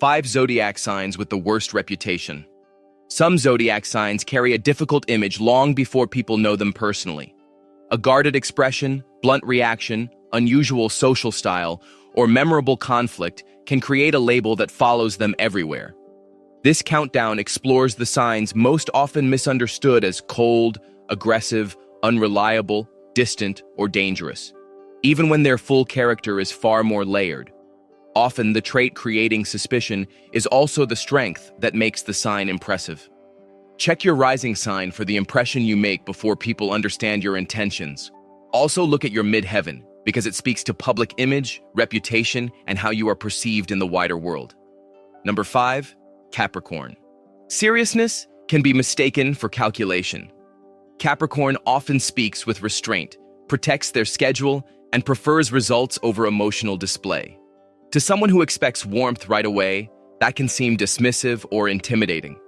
5 zodiac signs with the worst reputation. Some zodiac signs carry a difficult image long before people know them personally. A guarded expression, blunt reaction, unusual social style, or memorable conflict can create a label that follows them everywhere. This countdown explores the signs most often misunderstood as cold, aggressive, unreliable, distant, or dangerous, even when their full character is far more layered. Often, the trait creating suspicion is also the strength that makes the sign impressive. Check your rising sign for the impression you make before people understand your intentions. Also look at your midheaven, because it speaks to public image, reputation, and how you are perceived in the wider world. Number 5, Capricorn. Seriousness can be mistaken for calculation. Capricorn often speaks with restraint, protects their schedule, and prefers results over emotional display. To someone who expects warmth right away, that can seem dismissive or intimidating.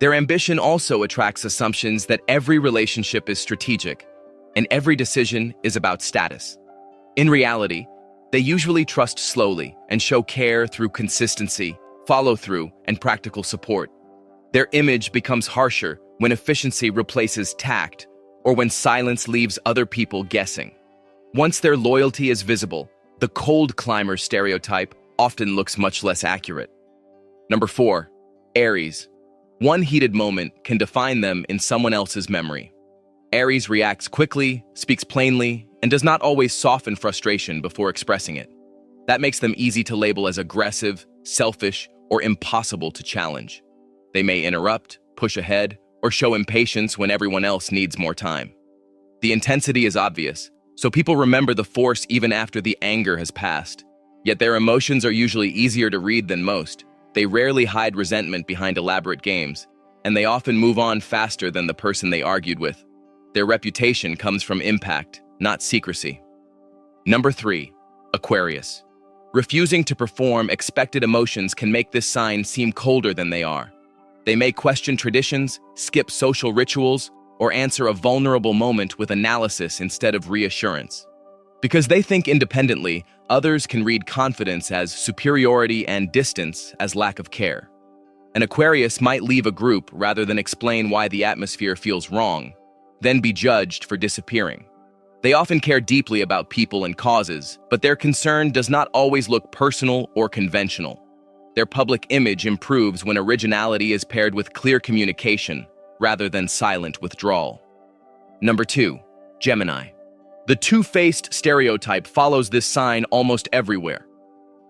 Their ambition also attracts assumptions that every relationship is strategic, and every decision is about status. In reality, they usually trust slowly and show care through consistency, follow-through, and practical support. Their image becomes harsher when efficiency replaces tact or when silence leaves other people guessing. Once their loyalty is visible, the cold climber stereotype often looks much less accurate. Number 4, Aries. One heated moment can define them in someone else's memory. Aries reacts quickly, speaks plainly, and does not always soften frustration before expressing it. That makes them easy to label as aggressive, selfish, or impossible to challenge. They may interrupt, push ahead, or show impatience when everyone else needs more time. The intensity is obvious, so people remember the force even after the anger has passed. Yet their emotions are usually easier to read than most. They rarely hide resentment behind elaborate games, and they often move on faster than the person they argued with. Their reputation comes from impact, not secrecy. Number 3, Aquarius. Refusing to perform expected emotions can make this sign seem colder than they are. They may question traditions, skip social rituals, or answer a vulnerable moment with analysis instead of reassurance. Because they think independently, others can read confidence as superiority and distance as lack of care. An Aquarius might leave a group rather than explain why the atmosphere feels wrong, then be judged for disappearing. They often care deeply about people and causes, but their concern does not always look personal or conventional. Their public image improves when originality is paired with clear communication, rather than silent withdrawal. Number 2, Gemini. The two-faced stereotype follows this sign almost everywhere.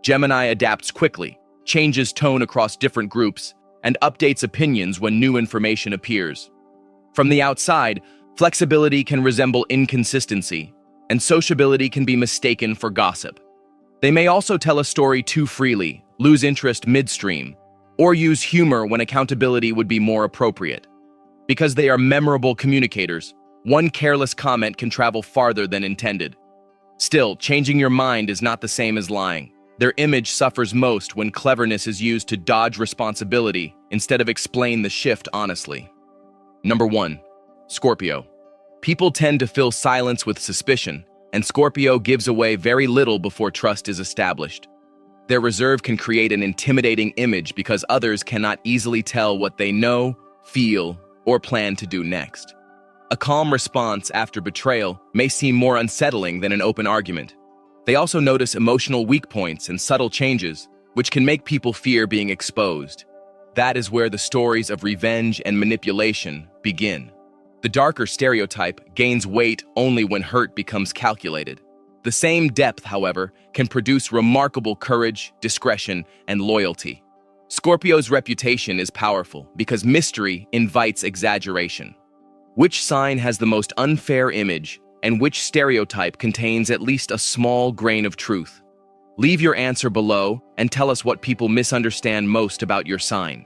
Gemini adapts quickly, changes tone across different groups, and updates opinions when new information appears. From the outside, flexibility can resemble inconsistency, and sociability can be mistaken for gossip. They may also tell a story too freely, lose interest midstream, or use humor when accountability would be more appropriate. Because they are memorable communicators, one careless comment can travel farther than intended. Still, changing your mind is not the same as lying. Their image suffers most when cleverness is used to dodge responsibility instead of explain the shift honestly. Number 1, Scorpio. People tend to fill silence with suspicion, and Scorpio gives away very little before trust is established. Their reserve can create an intimidating image because others cannot easily tell what they know, feel, or plan to do next. A calm response after betrayal may seem more unsettling than an open argument. They also notice emotional weak points and subtle changes, which can make people fear being exposed. That is where the stories of revenge and manipulation begin. The darker stereotype gains weight only when hurt becomes calculated. The same depth, however, can produce remarkable courage, discretion, and loyalty. Scorpio's reputation is powerful because mystery invites exaggeration. Which sign has the most unfair image, and which stereotype contains at least a small grain of truth? Leave your answer below and tell us what people misunderstand most about your sign.